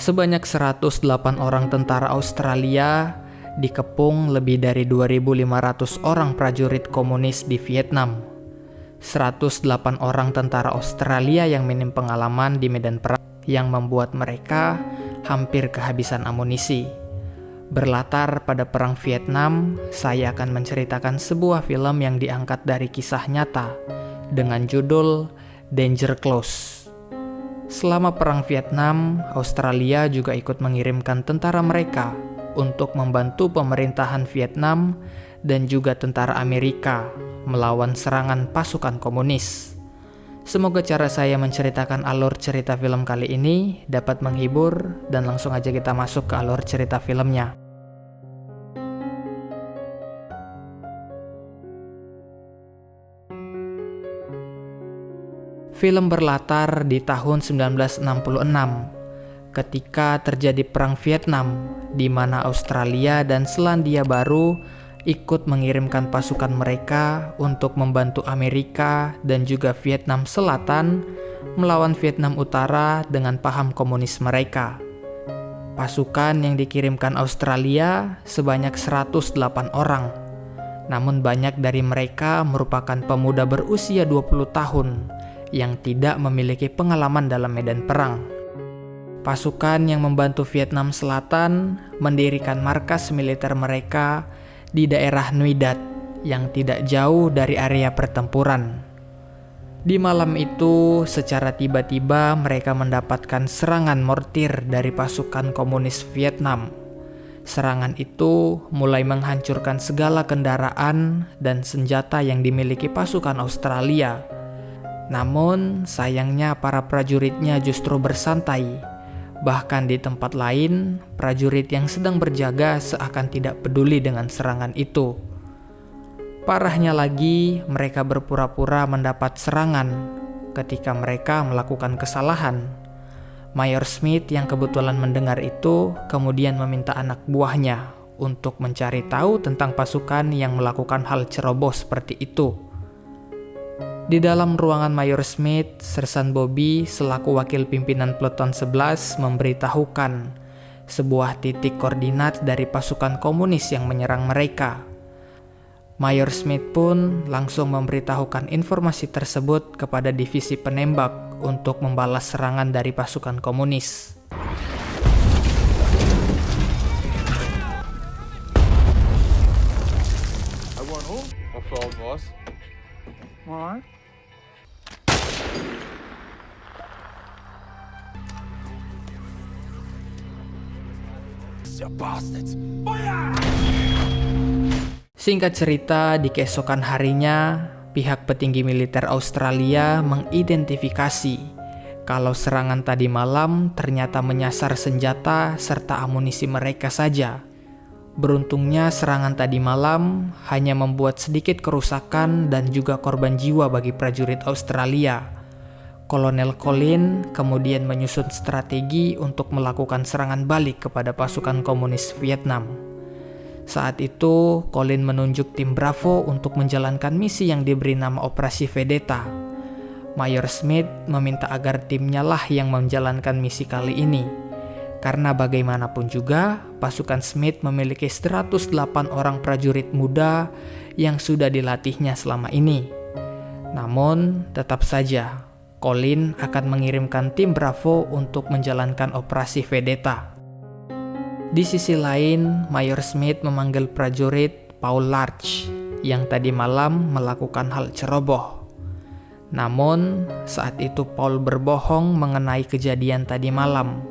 Sebanyak 108 orang tentara Australia dikepung lebih dari 2.500 orang prajurit komunis di Vietnam. 108 orang tentara Australia yang minim pengalaman di medan perang yang membuat mereka hampir kehabisan amunisi. Berlatar pada Perang Vietnam, saya akan menceritakan sebuah film yang diangkat dari kisah nyata dengan judul Danger Close. Selama Perang Vietnam, Australia juga ikut mengirimkan tentara mereka untuk membantu pemerintahan Vietnam dan juga tentara Amerika melawan serangan pasukan komunis. Semoga cara saya menceritakan alur cerita film kali ini dapat menghibur, dan langsung aja kita masuk ke alur cerita filmnya. Film berlatar di tahun 1966 ketika terjadi Perang Vietnam, di mana Australia dan Selandia Baru ikut mengirimkan pasukan mereka untuk membantu Amerika dan juga Vietnam Selatan melawan Vietnam Utara dengan paham komunis mereka. Pasukan yang dikirimkan Australia sebanyak 108 orang, namun banyak dari mereka merupakan pemuda berusia 20 tahun yang tidak memiliki pengalaman dalam medan perang. Pasukan yang membantu Vietnam Selatan mendirikan markas militer mereka di daerah Nui Dat yang tidak jauh dari area pertempuran. Di malam itu, secara tiba-tiba mereka mendapatkan serangan mortir dari pasukan komunis Vietnam. Serangan itu mulai menghancurkan segala kendaraan dan senjata yang dimiliki pasukan Australia. Namun, sayangnya para prajuritnya justru bersantai. Bahkan di tempat lain, prajurit yang sedang berjaga seakan tidak peduli dengan serangan itu. Parahnya lagi, mereka berpura-pura mendapat serangan ketika mereka melakukan kesalahan. Mayor Smith yang kebetulan mendengar itu kemudian meminta anak buahnya untuk mencari tahu tentang pasukan yang melakukan hal ceroboh seperti itu. Di dalam ruangan Mayor Smith, Sersan Bobby selaku wakil pimpinan Peleton 11 memberitahukan sebuah titik koordinat dari pasukan komunis yang menyerang mereka. Mayor Smith pun langsung memberitahukan informasi tersebut kepada divisi penembak untuk membalas serangan dari pasukan komunis. Singkat cerita, di keesokan harinya, pihak petinggi militer Australia mengidentifikasi kalau serangan tadi malam ternyata menyasar senjata serta amunisi mereka saja. Beruntungnya serangan tadi malam hanya membuat sedikit kerusakan dan juga korban jiwa bagi prajurit Australia. Kolonel Colin kemudian menyusun strategi untuk melakukan serangan balik kepada pasukan komunis Vietnam. Saat itu, Colin menunjuk tim Bravo untuk menjalankan misi yang diberi nama Operasi Vedeta. Mayor Smith meminta agar timnya lah yang menjalankan misi kali ini. Karena bagaimanapun juga, pasukan Smith memiliki 108 orang prajurit muda yang sudah dilatihnya selama ini. Namun, tetap saja, Colin akan mengirimkan tim Bravo untuk menjalankan Operasi Vedeta. Di sisi lain, Mayor Smith memanggil prajurit Paul Larch yang tadi malam melakukan hal ceroboh. Namun, saat itu Paul berbohong mengenai kejadian tadi malam.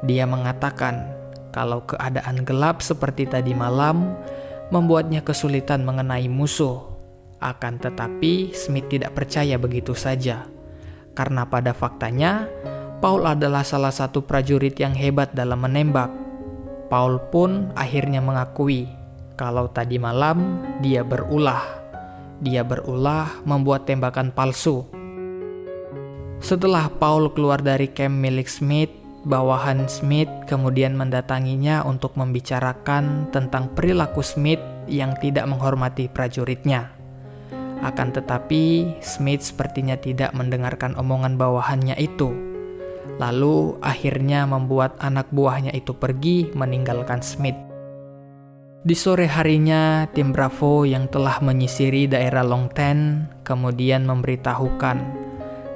Dia mengatakan kalau keadaan gelap seperti tadi malam membuatnya kesulitan mengenai musuh. Akan tetapi, Smith tidak percaya begitu saja. Karena pada faktanya, Paul adalah salah satu prajurit yang hebat dalam menembak. Paul pun akhirnya mengakui kalau tadi malam dia berulah. Dia berulah membuat tembakan palsu. Setelah Paul keluar dari camp milik Smith, bawahan Smith kemudian mendatanginya untuk membicarakan tentang perilaku Smith yang tidak menghormati prajuritnya. Akan tetapi, Smith sepertinya tidak mendengarkan omongan bawahannya itu. lalu akhirnya membuat anak buahnya itu pergi meninggalkan Smith. Di sore harinya, tim Bravo yang telah menyisiri daerah Long Tan kemudian memberitahukan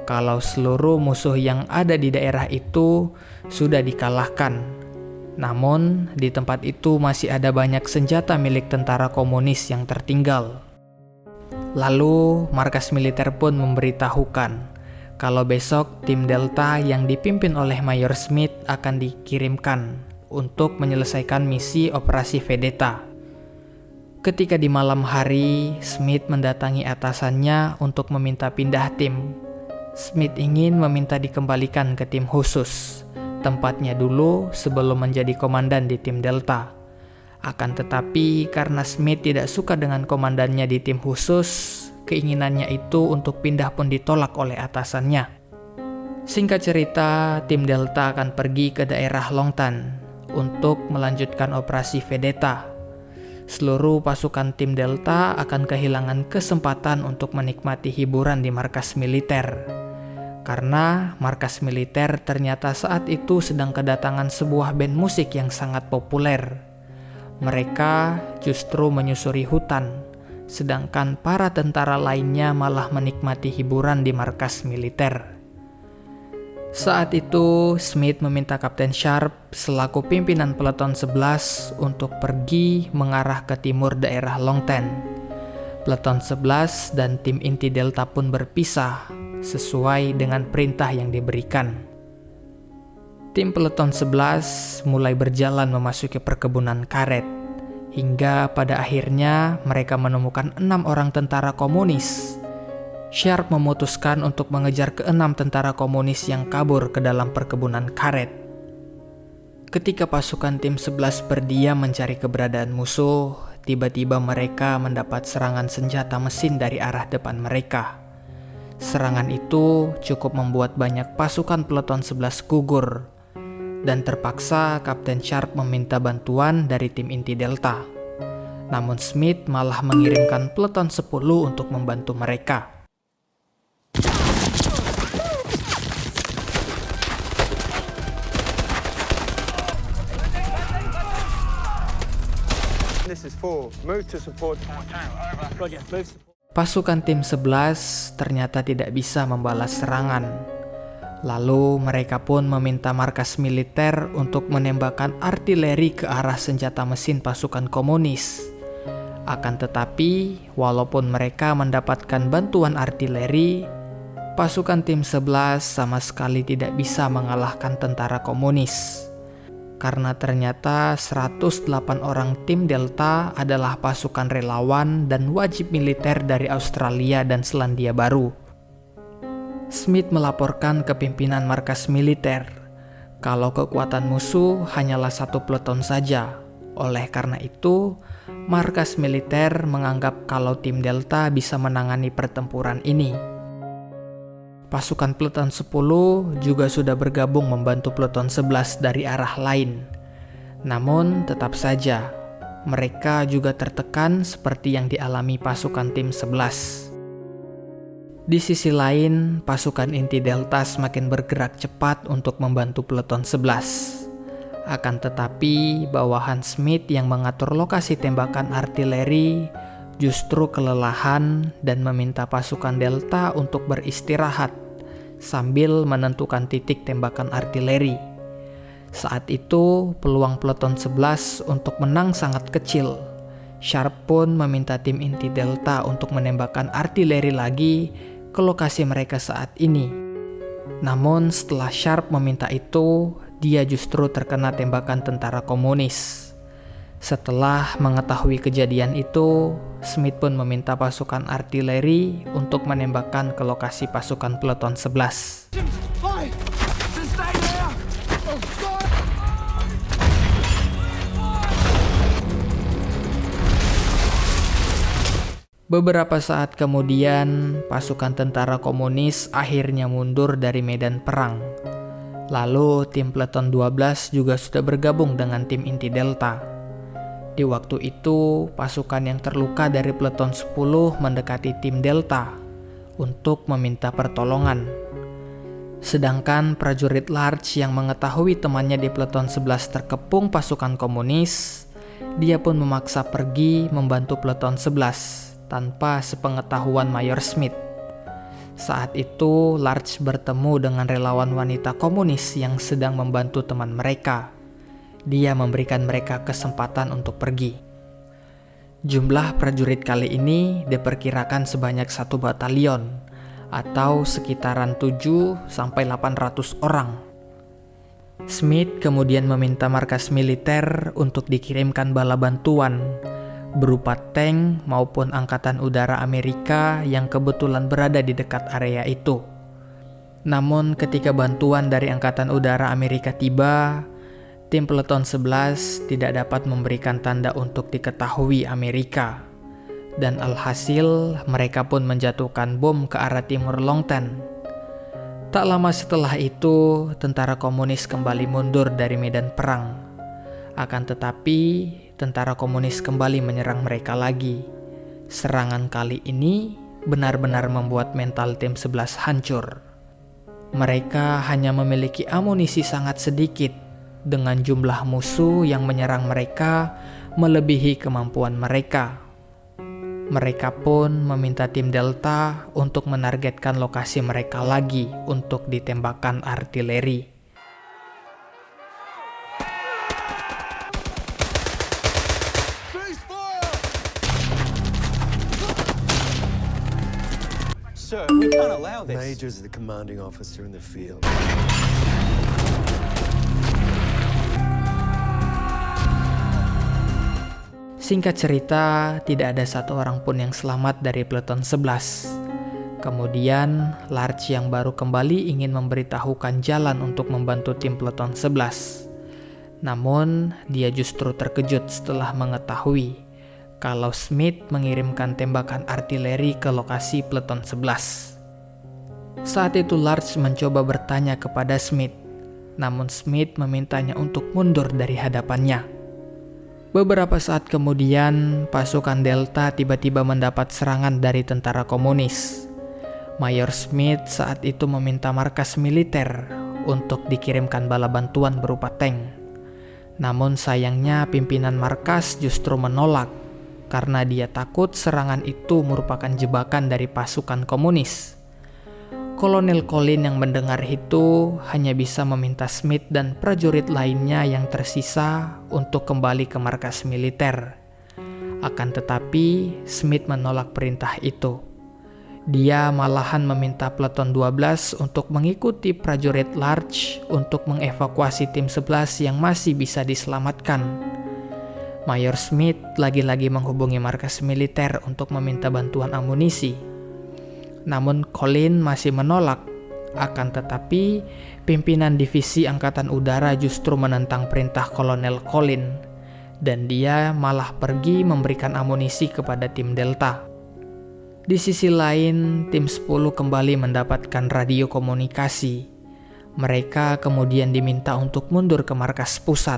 kalau seluruh musuh yang ada di daerah itu sudah dikalahkan. Namun, di tempat itu masih ada banyak senjata milik tentara komunis yang tertinggal. Lalu, markas militer pun memberitahukan kalau besok tim Delta yang dipimpin oleh Mayor Smith akan dikirimkan untuk menyelesaikan misi Operasi Vendetta. Ketika di malam hari, Smith mendatangi atasannya untuk meminta pindah tim. Smith ingin meminta dikembalikan ke tim khusus, tempatnya dulu sebelum menjadi komandan di tim Delta. Akan tetapi, karena Smith tidak suka dengan komandannya di tim khusus, keinginannya itu untuk pindah pun ditolak oleh atasannya. Singkat cerita, tim Delta akan pergi ke daerah Long Tan untuk melanjutkan operasi Vendetta. Seluruh pasukan tim Delta akan kehilangan kesempatan untuk menikmati hiburan di markas militer. Karena markas militer ternyata saat itu sedang kedatangan sebuah band musik yang sangat populer. Mereka justru menyusuri hutan, sedangkan para tentara lainnya malah menikmati hiburan di markas militer. Saat itu, Smith meminta Kapten Sharp selaku pimpinan Peleton 11 untuk pergi mengarah ke timur daerah Long Tan. Peleton 11 dan tim inti Delta pun berpisah sesuai dengan perintah yang diberikan. Tim Peleton 11 mulai berjalan memasuki perkebunan karet, hingga pada akhirnya mereka menemukan 6 orang tentara komunis. Sharp memutuskan untuk mengejar ke-6 tentara komunis yang kabur ke dalam perkebunan karet. Ketika pasukan tim 11 berdiam mencari keberadaan musuh, tiba-tiba mereka mendapat serangan senjata mesin dari arah depan mereka. Serangan itu cukup membuat banyak pasukan Peleton 11 gugur, dan terpaksa Kapten Sharp meminta bantuan dari tim inti Delta. Namun Smith malah mengirimkan Peleton 10 untuk membantu mereka. Pasukan tim 11 ternyata tidak bisa membalas serangan. Lalu mereka pun meminta markas militer untuk menembakkan artileri ke arah senjata mesin pasukan komunis. Akan tetapi, walaupun mereka mendapatkan bantuan artileri, pasukan tim 11 sama sekali tidak bisa mengalahkan tentara komunis. Karena ternyata 108 orang tim Delta adalah pasukan relawan dan wajib militer dari Australia dan Selandia Baru. Smith melaporkan ke pimpinan markas militer kalau kekuatan musuh hanyalah 1 peleton saja. Oleh karena itu, markas militer menganggap kalau tim Delta bisa menangani pertempuran ini. Pasukan Peleton 10 juga sudah bergabung membantu Peleton 11 dari arah lain. Namun tetap saja, mereka juga tertekan seperti yang dialami pasukan tim 11. Di sisi lain, pasukan inti Delta semakin bergerak cepat untuk membantu Peleton 11. Akan tetapi, bawahan Smith yang mengatur lokasi tembakan artileri justru kelelahan dan meminta pasukan Delta untuk beristirahat sambil menentukan titik tembakan artileri. Saat itu, peluang Peleton 11 untuk menang sangat kecil. Sharp pun meminta tim inti Delta untuk menembakkan artileri lagi ke lokasi mereka saat ini. Namun setelah Sharp meminta itu, dia justru terkena tembakan tentara komunis. Setelah mengetahui kejadian itu, Smith pun meminta pasukan artileri untuk menembakkan ke lokasi pasukan Peleton 11. Beberapa saat kemudian, pasukan tentara komunis akhirnya mundur dari medan perang. Lalu tim Peleton 12 juga sudah bergabung dengan tim inti Delta. Di waktu itu, pasukan yang terluka dari Peleton 10 mendekati tim Delta untuk meminta pertolongan. Sedangkan prajurit Large yang mengetahui temannya di peleton 11 terkepung pasukan komunis, dia pun memaksa pergi membantu peleton 11 tanpa sepengetahuan Mayor Smith. Saat itu, Large bertemu dengan relawan wanita komunis yang sedang membantu teman mereka. Dia memberikan mereka kesempatan untuk pergi. Jumlah prajurit kali ini diperkirakan sebanyak 1 batalion atau sekitaran 7-800 orang. Smith kemudian meminta markas militer untuk dikirimkan bala bantuan berupa tank maupun angkatan udara Amerika yang kebetulan berada di dekat area itu. Namun ketika bantuan dari angkatan udara Amerika tiba, tim peleton 11 tidak dapat memberikan tanda untuk diketahui Amerika. Dan alhasil mereka pun menjatuhkan bom ke arah timur Longtan. Tak lama setelah itu, tentara komunis kembali mundur dari medan perang. Akan tetapi, tentara komunis kembali menyerang mereka lagi. Serangan kali ini benar-benar membuat mental tim 11 hancur. Mereka hanya memiliki amunisi sangat sedikit dengan jumlah musuh yang menyerang mereka melebihi kemampuan mereka. Mereka pun meminta tim Delta untuk menargetkan lokasi mereka lagi untuk ditembakkan artileri. Sir, we can't allow this. Major's the commanding officer in the field. Singkat cerita, tidak ada satu orang pun yang selamat dari peleton 11. Kemudian, Large yang baru kembali ingin memberitahukan jalan untuk membantu tim peleton 11. Namun, dia justru terkejut setelah mengetahui kalau Smith mengirimkan tembakan artileri ke lokasi peleton 11. Saat itu Large mencoba bertanya kepada Smith, namun Smith memintanya untuk mundur dari hadapannya. Beberapa saat kemudian, pasukan Delta tiba-tiba mendapat serangan dari tentara komunis. Mayor Smith saat itu meminta markas militer untuk dikirimkan bala bantuan berupa tank. Namun sayangnya pimpinan markas justru menolak karena dia takut serangan itu merupakan jebakan dari pasukan komunis. Kolonel Colin yang mendengar itu hanya bisa meminta Smith dan prajurit lainnya yang tersisa untuk kembali ke markas militer. Akan tetapi, Smith menolak perintah itu. Dia malahan meminta peleton 12 untuk mengikuti prajurit Large untuk mengevakuasi tim 11 yang masih bisa diselamatkan. Mayor Smith lagi-lagi menghubungi markas militer untuk meminta bantuan amunisi. Namun Colin masih menolak. Akan tetapi, pimpinan divisi angkatan udara justru menentang perintah Kolonel Colin, dan dia malah pergi memberikan amunisi kepada tim Delta. Di sisi lain, tim 10 kembali mendapatkan radio komunikasi. Mereka kemudian diminta untuk mundur ke markas pusat.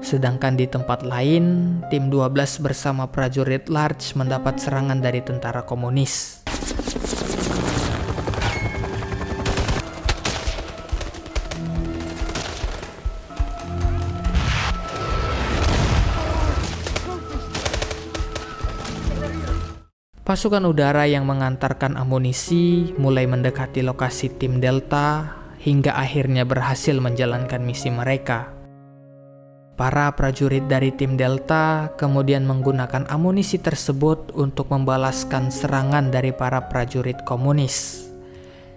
Sedangkan di tempat lain, tim 12 bersama prajurit Large mendapat serangan dari tentara komunis. Pasukan udara yang mengantarkan amunisi mulai mendekati lokasi tim Delta hingga akhirnya berhasil menjalankan misi mereka. Para prajurit dari tim Delta kemudian menggunakan amunisi tersebut untuk membalaskan serangan dari para prajurit komunis.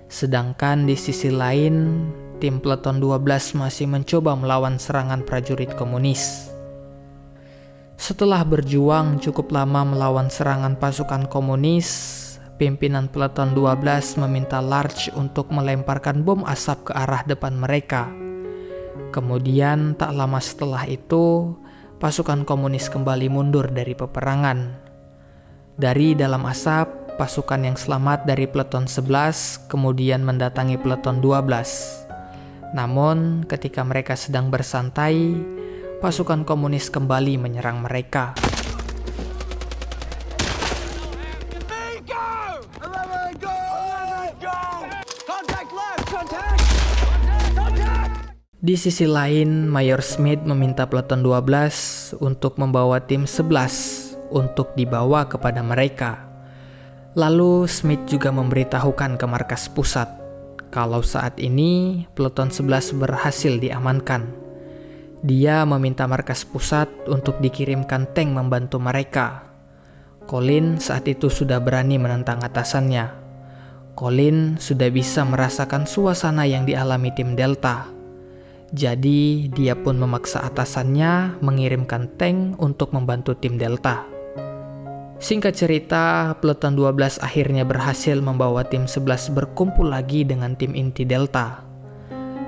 Sedangkan di sisi lain, tim peleton 12 masih mencoba melawan serangan prajurit komunis. Setelah berjuang cukup lama melawan serangan pasukan komunis, pimpinan peleton 12 meminta Large untuk melemparkan bom asap ke arah depan mereka. Kemudian tak lama setelah itu, pasukan komunis kembali mundur dari peperangan. Dari dalam asap, pasukan yang selamat dari peleton 11 kemudian mendatangi peleton 12. Namun, ketika mereka sedang bersantai, pasukan komunis kembali menyerang mereka. Contact left! Contact! Di sisi lain, Mayor Smith meminta Peleton 12 untuk membawa tim 11 untuk dibawa kepada mereka. Lalu Smith juga memberitahukan ke markas pusat kalau saat ini Peleton 11 berhasil diamankan. Dia meminta markas pusat untuk dikirimkan tank membantu mereka. Colin saat itu sudah berani menentang atasannya. Colin sudah bisa merasakan suasana yang dialami tim Delta. Jadi dia pun memaksa atasannya mengirimkan tank untuk membantu tim Delta. Singkat cerita, Peleton 12 akhirnya berhasil membawa tim 11 berkumpul lagi dengan tim inti Delta.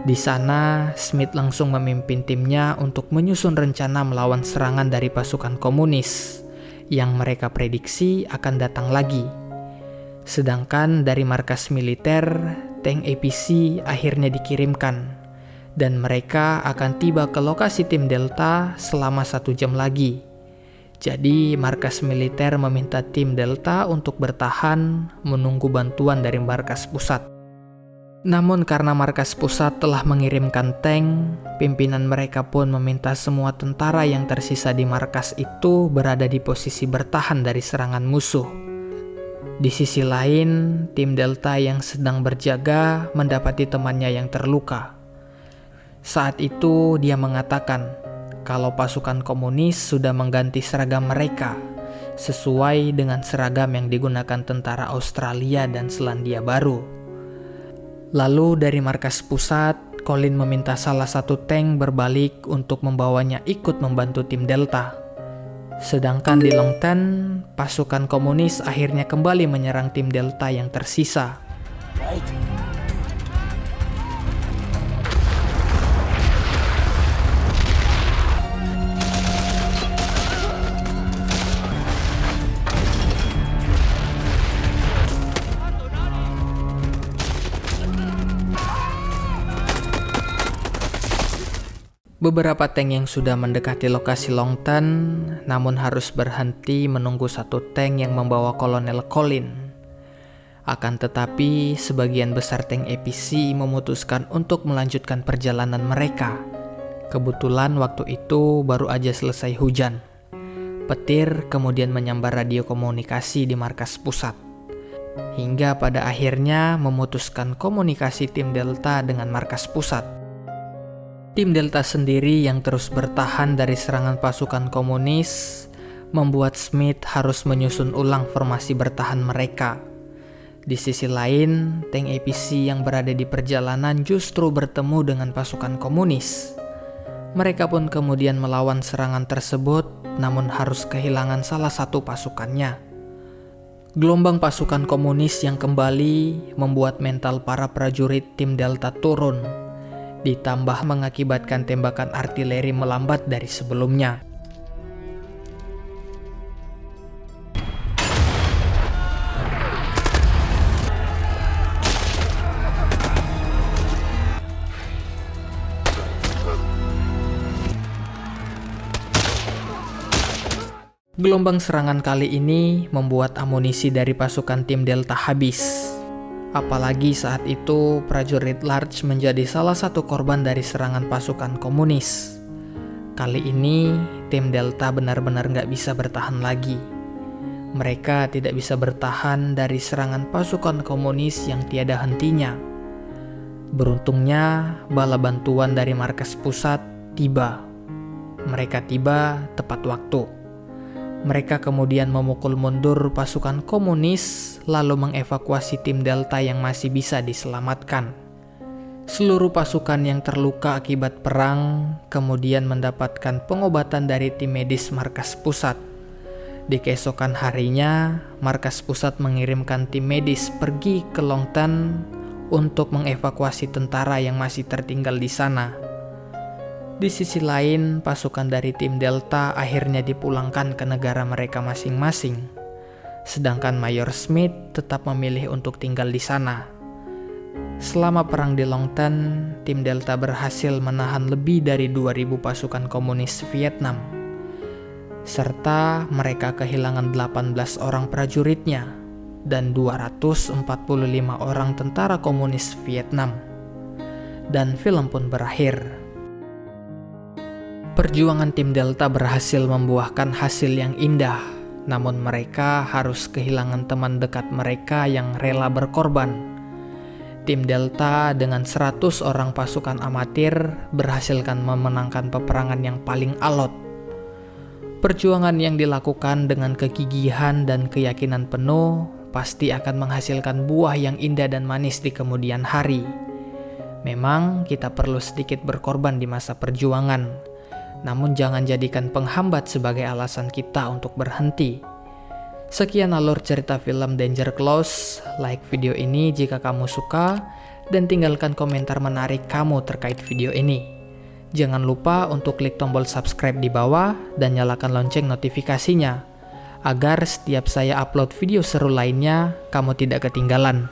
Di sana, Smith langsung memimpin timnya untuk menyusun rencana melawan serangan dari pasukan komunis yang mereka prediksi akan datang lagi. Sedangkan dari markas militer, tank APC akhirnya dikirimkan dan mereka akan tiba ke lokasi tim Delta selama 1 jam lagi. Jadi, markas militer meminta tim Delta untuk bertahan menunggu bantuan dari markas pusat. Namun karena markas pusat telah mengirimkan tank, pimpinan mereka pun meminta semua tentara yang tersisa di markas itu berada di posisi bertahan dari serangan musuh. Di sisi lain, tim Delta yang sedang berjaga mendapati temannya yang terluka. Saat itu dia mengatakan kalau pasukan komunis sudah mengganti seragam mereka sesuai dengan seragam yang digunakan tentara Australia dan Selandia Baru. Lalu dari markas pusat, Colin meminta salah satu tank berbalik untuk membawanya ikut membantu tim Delta. Sedangkan di Long Tan, pasukan komunis akhirnya kembali menyerang tim Delta yang tersisa. Beberapa tank yang sudah mendekati lokasi Long Tan, namun harus berhenti menunggu satu tank yang membawa Kolonel Colin. Akan tetapi, sebagian besar tank APC memutuskan untuk melanjutkan perjalanan mereka. Kebetulan waktu itu baru aja selesai hujan. Petir kemudian menyambar radio komunikasi di markas pusat. Hingga pada akhirnya memutuskan komunikasi tim Delta dengan markas pusat. Tim Delta sendiri yang terus bertahan dari serangan pasukan komunis membuat Smith harus menyusun ulang formasi bertahan mereka. Di sisi lain, tank APC yang berada di perjalanan justru bertemu dengan pasukan komunis. Mereka pun kemudian melawan serangan tersebut, namun harus kehilangan salah satu pasukannya. Gelombang pasukan komunis yang kembali membuat mental para prajurit tim Delta turun, ditambah mengakibatkan tembakan artileri melambat dari sebelumnya. Gelombang serangan kali ini membuat amunisi dari pasukan tim Delta habis. Apalagi saat itu prajurit Large menjadi salah satu korban dari serangan pasukan komunis. Kali ini tim Delta benar-benar nggak bisa bertahan lagi. Mereka tidak bisa bertahan dari serangan pasukan komunis yang tiada hentinya. Beruntungnya bala bantuan dari markas pusat tiba. Mereka tiba tepat waktu. Mereka kemudian memukul mundur pasukan komunis, lalu mengevakuasi tim Delta yang masih bisa diselamatkan. Seluruh pasukan yang terluka akibat perang kemudian mendapatkan pengobatan dari tim medis markas pusat. Di keesokan harinya, markas pusat mengirimkan tim medis pergi ke Long Tan untuk mengevakuasi tentara yang masih tertinggal di sana. Di sisi lain, pasukan dari tim Delta akhirnya dipulangkan ke negara mereka masing-masing. Sedangkan Mayor Smith tetap memilih untuk tinggal di sana. Selama perang di Long Tan, tim Delta berhasil menahan lebih dari 2.000 pasukan komunis Vietnam. Serta mereka kehilangan 18 orang prajuritnya dan 245 orang tentara komunis Vietnam. Dan film pun berakhir. Perjuangan tim Delta berhasil membuahkan hasil yang indah, namun mereka harus kehilangan teman dekat mereka yang rela berkorban. Tim Delta dengan 100 orang pasukan amatir berhasilkan memenangkan peperangan yang paling alot. Perjuangan yang dilakukan dengan kegigihan dan keyakinan penuh pasti akan menghasilkan buah yang indah dan manis di kemudian hari. Memang kita perlu sedikit berkorban di masa perjuangan, namun jangan jadikan penghambat sebagai alasan kita untuk berhenti. Sekian alur cerita film Danger Close. Like video ini jika kamu suka, dan tinggalkan komentar menarik kamu terkait video ini. Jangan lupa untuk klik tombol subscribe di bawah dan nyalakan lonceng notifikasinya, agar setiap saya upload video seru lainnya, kamu tidak ketinggalan.